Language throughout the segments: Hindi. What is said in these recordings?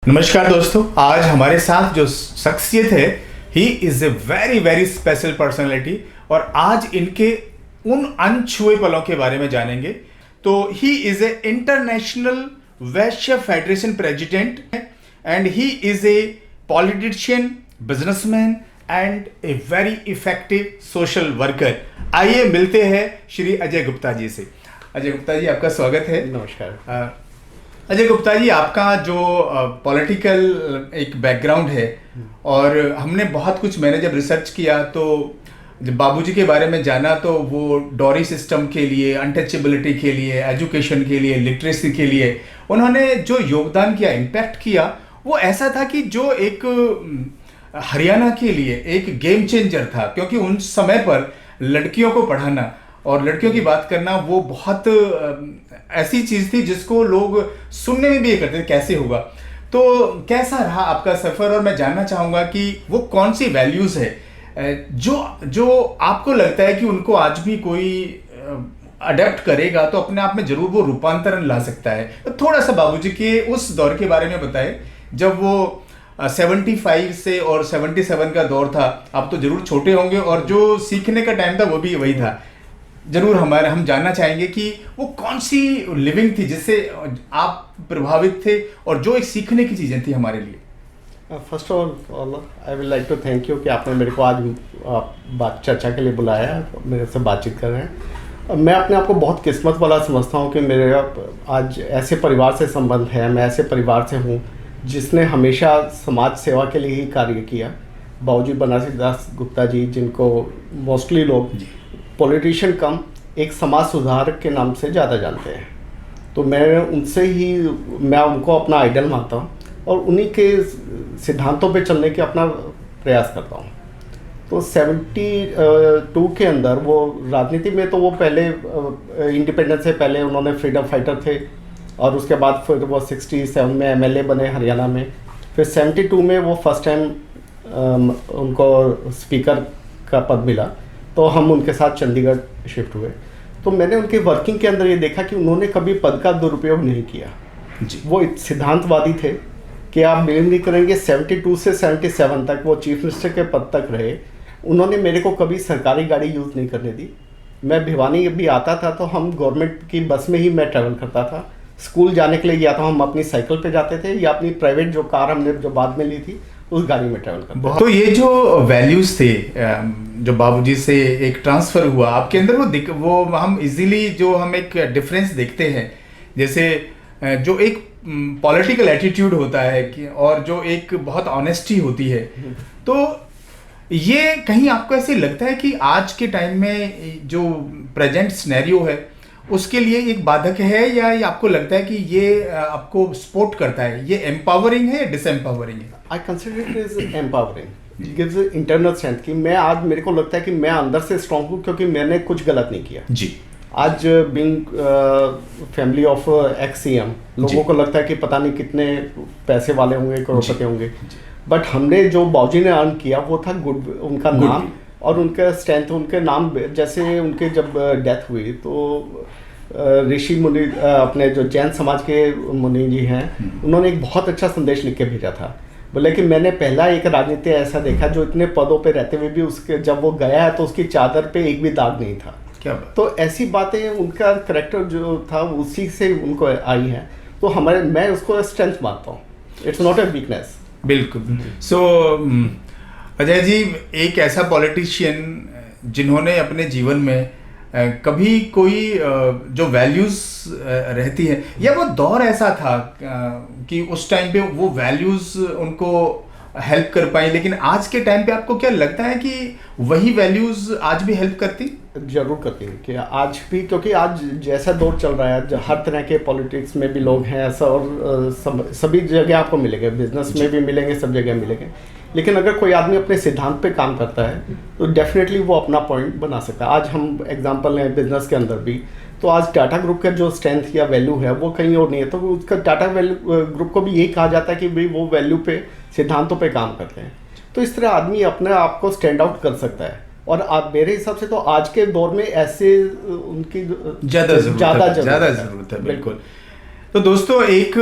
नमस्कार दोस्तों, आज हमारे साथ जो शख्सियत है he is a very very special personality और आज इनके उन अनछुए पलों के बारे में जानेंगे। तो he is a international Vysya federation president and he is a politician, businessman and a very effective social worker. आइए मिलते हैं श्री अजय गुप्ता जी से। अजय गुप्ता जी, आपका स्वागत है। नमस्कार। अजय गुप्ता जी, आपका जो पॉलिटिकल एक बैकग्राउंड है और हमने बहुत कुछ, मैंने जब रिसर्च किया तो जब बाबूजी के बारे में जाना तो वो डॉरी सिस्टम के लिए, अनटचेबिलिटी के लिए, एजुकेशन के लिए, लिटरेसी के लिए उन्होंने जो योगदान किया, इम्पैक्ट किया, वो ऐसा था कि जो एक हरियाणा के लिए एक गेम चेंजर था। क्योंकि उन समय पर लड़कियों को पढ़ाना और लड़कियों की बात करना वो बहुत ऐसी चीज़ थी जिसको लोग सुनने में भी ये करते थे कैसे होगा। तो कैसा रहा आपका सफ़र, और मैं जानना चाहूँगा कि वो कौन सी वैल्यूज़ है जो आपको लगता है कि उनको आज भी कोई अडेप्ट करेगा तो अपने आप में ज़रूर वो रूपांतरण ला सकता है। तो थोड़ा सा बाबूजी के उस दौर के बारे में बताएं जब वो 75 से और 77 का दौर था। आप तो ज़रूर छोटे होंगे और जो सीखने का टाइम था वो भी वही था। जरूर हम जानना चाहेंगे कि वो कौन सी लिविंग थी जिससे आप प्रभावित थे और जो एक सीखने की चीज़ें थी हमारे लिए। First of all I will like to thank you कि आपने मेरे को आज बात चर्चा के लिए बुलाया है, मेरे से बातचीत कर रहे हैं। मैं अपने आप को बहुत किस्मत वाला समझता हूँ कि मेरे आज ऐसे परिवार से संबंध है, मैं ऐसे परिवार से हूँ जिसने हमेशा समाज सेवा के लिए ही कार्य किया। बाबूजी बनारसी दास गुप्ता जी, जिनको मोस्टली लोग पॉलिटिशियन कम एक समाज सुधारक के नाम से ज़्यादा जानते हैं, तो मैं उनको अपना आइडल मानता हूँ और उन्हीं के सिद्धांतों पे चलने के अपना प्रयास करता हूँ। तो 72 के अंदर वो राजनीति में, तो वो पहले इंडिपेंडेंस से पहले उन्होंने फ्रीडम फाइटर थे और उसके बाद फिर वो 67 में एमएलए बने हरियाणा में। फिर 72 में वो फर्स्ट टाइम उनको स्पीकर का पद मिला, तो हम उनके साथ चंडीगढ़ शिफ्ट हुए। तो मैंने उनके वर्किंग के अंदर ये देखा कि उन्होंने कभी पद का दुरुपयोग नहीं किया जी। वो सिद्धांतवादी थे कि आप बिलीव नहीं करेंगे, 72 से 77 तक वो चीफ मिनिस्टर के पद तक रहे। उन्होंने मेरे को कभी सरकारी गाड़ी यूज़ नहीं करने दी। मैं भिवानी भी आता था तो हम गवर्नमेंट की बस में ही मैं ट्रैवल करता था। स्कूल जाने के लिए या तो हम अपनी साइकिल पे जाते थे या अपनी प्राइवेट जो कार हमने जो बाद में ली थी उस गाड़ी में ट्रैवल करते थे। तो ये जो वैल्यूज़ थे जो बाबूजी से एक ट्रांसफ़र हुआ आपके अंदर, वो हम इजीली जो हम एक डिफरेंस देखते हैं, जैसे जो एक पॉलिटिकल एटीट्यूड होता है कि और जो एक बहुत ऑनेस्टी होती है, तो ये कहीं आपको ऐसे लगता है कि आज के टाइम में जो प्रेजेंट सिनेरियो है उसके लिए एक बाधक है, या ये आपको लगता है कि ये आपको सपोर्ट करता है? ये एम्पावरिंग है या डिसएम्पावरिंग है? I consider it is empowering, it gives internal strength कि मैं आज, मेरे को लगता है कि मैं अंदर से स्ट्रांग हूँ क्योंकि मैंने कुछ गलत नहीं किया जी। आज being family of ex CM, लोगों को लगता है कि पता नहीं कितने पैसे वाले होंगे, करोड़पति होंगे, बट हमने जो बाबूजी ने अर्न किया वो था उनका नाम और उनका स्ट्रेंथ। उनके नाम जैसे उनके जब डेथ हुई तो ऋषि मुनि, अपने जो जैन समाज के मुनि जी हैं, उन्होंने एक बहुत अच्छा संदेश लिख के भेजा था। बोले कि मैंने पहला एक राजनीति ऐसा देखा जो इतने पदों पे रहते हुए भी उसके जब वो गया है तो उसकी चादर पे एक भी दाग नहीं था। क्या तो ऐसी बातें, उनका करेक्टर जो था उसी से उनको आई है, तो मैं उसको स्ट्रेंथ मानता हूँ, इट्स नॉट ए वीकनेस। बिल्कुल। सो अजय जी, एक ऐसा पॉलिटिशियन जिन्होंने अपने जीवन में कभी कोई जो वैल्यूज़ रहती है, या वो दौर ऐसा था कि उस टाइम पे वो वैल्यूज़ उनको हेल्प कर पाई, लेकिन आज के टाइम पे आपको क्या लगता है कि वही वैल्यूज़ आज भी हेल्प करती? जरूर करती है कि आज भी, क्योंकि आज जैसा दौर चल रहा है, हर तरह के पॉलिटिक्स में भी लोग हैं ऐसा, और सभी जगह आपको मिलेंगे, बिजनेस में भी मिलेंगे, सब जगह मिलेंगे। लेकिन अगर कोई आदमी अपने सिद्धांत पे काम करता है तो डेफिनेटली वो अपना पॉइंट बना सकता है। आज हम एग्जांपल हैं बिजनेस के अंदर भी, तो आज टाटा ग्रुप का जो स्ट्रेंथ या वैल्यू है वो कहीं और नहीं है, तो उसका टाटा ग्रुप को भी यही कहा जाता है कि भाई वो वैल्यू पे, सिद्धांतों पे काम करते हैं। तो इस तरह आदमी अपने आप को स्टैंड आउट कर सकता है, और आप मेरे हिसाब से तो आज के दौर में ऐसे उनकी ज़्यादा ज़रूरत है। बिल्कुल। तो दोस्तों, एक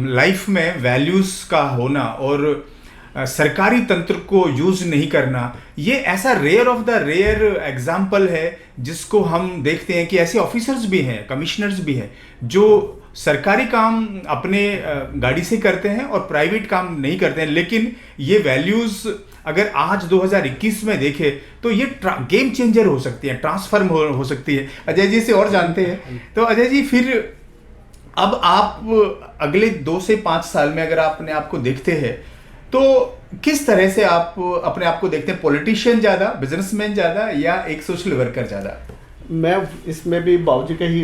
लाइफ में वैल्यूज़ का होना और सरकारी तंत्र को यूज़ नहीं करना, ये ऐसा rare of the rare example है जिसको हम देखते हैं कि ऐसे ऑफिसर्स भी हैं, कमिश्नर्स भी हैं, जो सरकारी काम अपने गाड़ी से करते हैं और प्राइवेट काम नहीं करते हैं। लेकिन ये वैल्यूज़ अगर आज 2021 में देखें तो ये गेम चेंजर हो सकती है, ट्रांसफॉर्म हो सकती है। अजय जी से और जानते हैं। तो अजय जी, फिर अब आप अगले 2 से 5 साल में अगर अपने आप को देखते हैं तो किस तरह से आप अपने आप को देखते हैं? पॉलिटिशियन ज़्यादा, बिजनेसमैन ज़्यादा, या एक सोशल वर्कर ज़्यादा? मैं इसमें भी बाबूजी के ही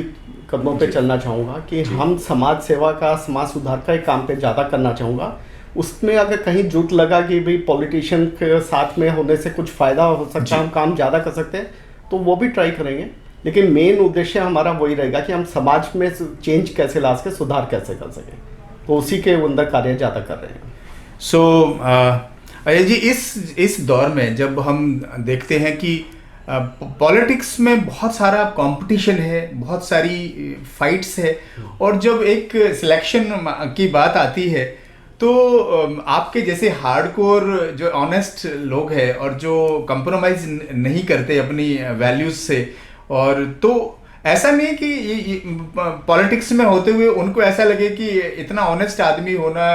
कदमों पे चलना चाहूँगा कि हम समाज सेवा का, समाज सुधार का एक काम पे ज़्यादा करना चाहूँगा। उसमें अगर कहीं जुट लगा कि भाई पॉलिटिशियन के साथ में होने से कुछ फ़ायदा हो सकता है, हम काम ज़्यादा कर सकते हैं, तो वो भी ट्राई करेंगे। लेकिन मेन उद्देश्य हमारा वही रहेगा कि हम समाज में चेंज कैसे ला सके, सुधार कैसे कर सकें, तो उसी के अंदर कार्य ज़्यादा कर रहे हैं। सो अजय जी, इस दौर में जब हम देखते हैं कि पॉलिटिक्स में बहुत सारा कंपटीशन है, बहुत सारी फाइट्स है, और जब एक सिलेक्शन की बात आती है तो आपके जैसे हार्डकोर जो ऑनेस्ट लोग हैं और जो कंप्रोमाइज नहीं करते अपनी वैल्यूज से, और तो ऐसा नहीं कि ये पॉलिटिक्स में होते हुए उनको ऐसा लगे कि इतना ऑनेस्ट आदमी होना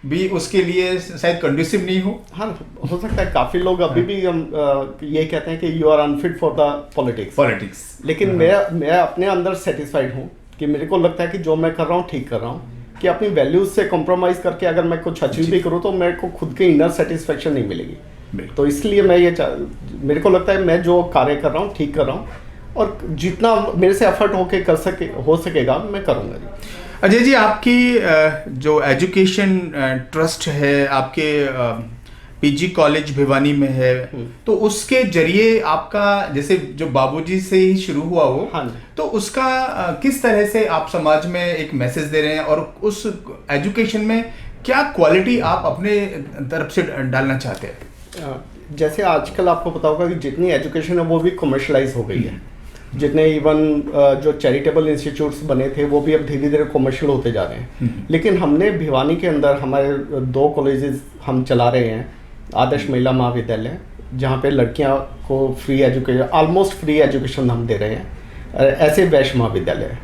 भी उसके लिए शायद कंड्यूसिव नहीं हो। हाँ, हो सकता है काफ़ी लोग अभी भी हम ये कहते हैं कि you are unfit for the politics. लेकिन मैं अपने अंदर सेटिस्फाइड हूँ कि मेरे को लगता है कि जो मैं कर रहा हूँ ठीक कर रहा हूँ, कि अपनी वैल्यूज से कॉम्प्रोमाइज़ करके अगर मैं कुछ अचीव भी करूँ तो मेरे को खुद के इनर सेटिस्फेक्शन नहीं मिलेगी। तो इसलिए मैं मेरे को लगता है मैं जो कार्य कर रहा हूँ ठीक कर रहा हूँ, और जितना मेरे से एफर्ट हो सकेगा मैं करूँगा जी। अजय जी, आपकी जो एजुकेशन ट्रस्ट है, आपके पीजी कॉलेज भिवानी में है, तो उसके जरिए आपका जैसे जो बाबूजी से ही शुरू हुआ वो, हाँ, तो उसका किस तरह से आप समाज में एक मैसेज दे रहे हैं, और उस एजुकेशन में क्या क्वालिटी आप अपने तरफ से डालना चाहते हैं? जैसे आजकल आपको पता होगा कि जितनी एजुकेशन है वो भी कमर्शलाइज हो गई है। जितने इवन जो चैरिटेबल इंस्टीट्यूट्स बने थे वो भी अब धीरे धीरे कमर्शियल होते जा रहे हैं। लेकिन हमने भिवानी के अंदर हमारे 2 कॉलेजेस हम चला रहे हैं। आदर्श महिला महाविद्यालय, जहाँ पे लड़कियाँ को free education, almost free education हम दे रहे हैं। ऐसे वैश्य महाविद्यालय,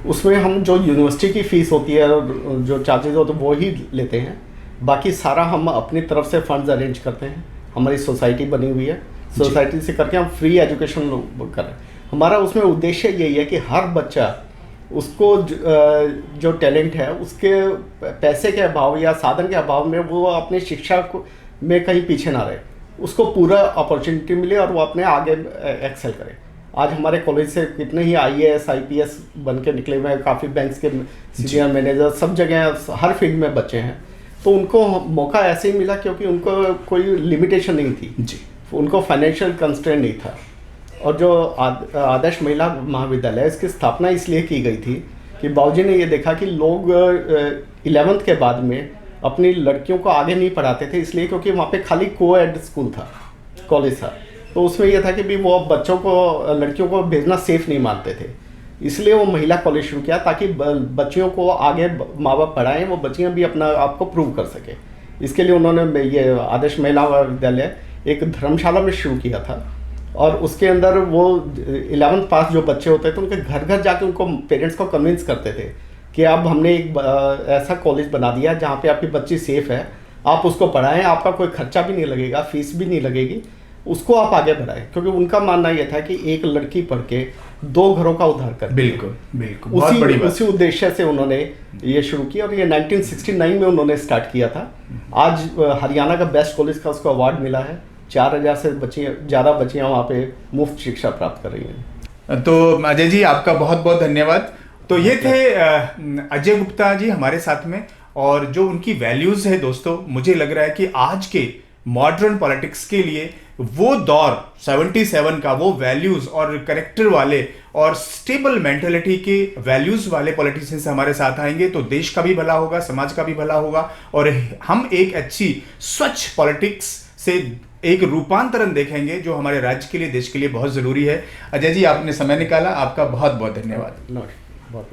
उसमें हम जो यूनिवर्सिटी की फ़ीस होती है और जो चार्जेज होते हैं वो ही लेते हैं। बाकी सारा हम अपनी तरफ से फंड्स अरेंज करते हैं। हमारी सोसाइटी बनी हुई है, सोसाइटी से करके हम फ्री एजुकेशन कर रहे हैं। हमारा उसमें उद्देश्य यही है कि हर बच्चा, उसको जो टैलेंट है उसके पैसे के अभाव या साधन के अभाव में वो अपनी शिक्षा को में कहीं पीछे ना रहे, उसको पूरा अपॉर्चुनिटी मिले और वो अपने आगे एक्सेल करे। आज हमारे कॉलेज से कितने ही IAS IPS बन के निकले हुए हैं, काफ़ी बैंक्स के सीनियर मैनेजर, सब जगह हर फील्ड में बच्चे हैं। तो उनको मौका ऐसे ही मिला क्योंकि उनको कोई लिमिटेशन नहीं थी जी, उनको फाइनेंशियल कंस्ट्रेंट नहीं था। और जो आदर्श महिला महाविद्यालय, इसकी स्थापना इसलिए की गई थी कि बाबूजी ने ये देखा कि लोग 11th के बाद में अपनी लड़कियों को आगे नहीं पढ़ाते थे, इसलिए क्योंकि वहाँ पे खाली को-एड स्कूल था, कॉलेज था। तो उसमें यह था कि भी वो बच्चों को, लड़कियों को भेजना सेफ नहीं मानते थे, इसलिए वो महिला कॉलेज शुरू किया ताकि बच्चियों को आगे माँ बाप पढ़ाएं, वो बच्चियाँ भी अपना आप को प्रूव कर सके। इसके लिए उन्होंने ये आदर्श महिला महाविद्यालय एक धर्मशाला में शुरू किया था। और उसके अंदर वो 11th पास जो बच्चे होते थे उनके घर घर जाके उनको पेरेंट्स को कन्विंस करते थे कि अब हमने एक ऐसा कॉलेज बना दिया जहाँ पे आपकी बच्ची सेफ है, आप उसको पढ़ाएं, आपका कोई खर्चा भी नहीं लगेगा, फीस भी नहीं लगेगी, उसको आप आगे बढ़ाएं। क्योंकि उनका मानना यह था कि एक लड़की पढ़ के 2 घरों का उद्धार कर। बिल्कुल बिल्कुल, बहुत बड़ी बात। उसी उद्देश्य से उन्होंने ये शुरू किया और ये 1969 में उन्होंने स्टार्ट किया था। आज हरियाणा का बेस्ट कॉलेज का उसको अवार्ड मिला है। 4000 से ज़्यादा बच्चियाँ वहाँ पे मुफ्त शिक्षा प्राप्त कर रही हैं। तो अजय जी, आपका बहुत बहुत धन्यवाद। तो ये थे अजय गुप्ता जी हमारे साथ में, और जो उनकी वैल्यूज़ है दोस्तों, मुझे लग रहा है कि आज के मॉडर्न पॉलिटिक्स के लिए वो दौर 77 का, वो वैल्यूज़ और करेक्टर वाले और स्टेबल मेंटेलिटी के वैल्यूज़ वाले पॉलिटिशियंस हमारे साथ आएंगे तो देश का भी भला होगा, समाज का भी भला होगा, और हम एक अच्छी स्वच्छ पॉलिटिक्स से एक रूपांतरण देखेंगे जो हमारे राज्य के लिए, देश के लिए बहुत ज़रूरी है। अजय जी, आपने समय निकाला, आपका बहुत बहुत धन्यवाद। बहुत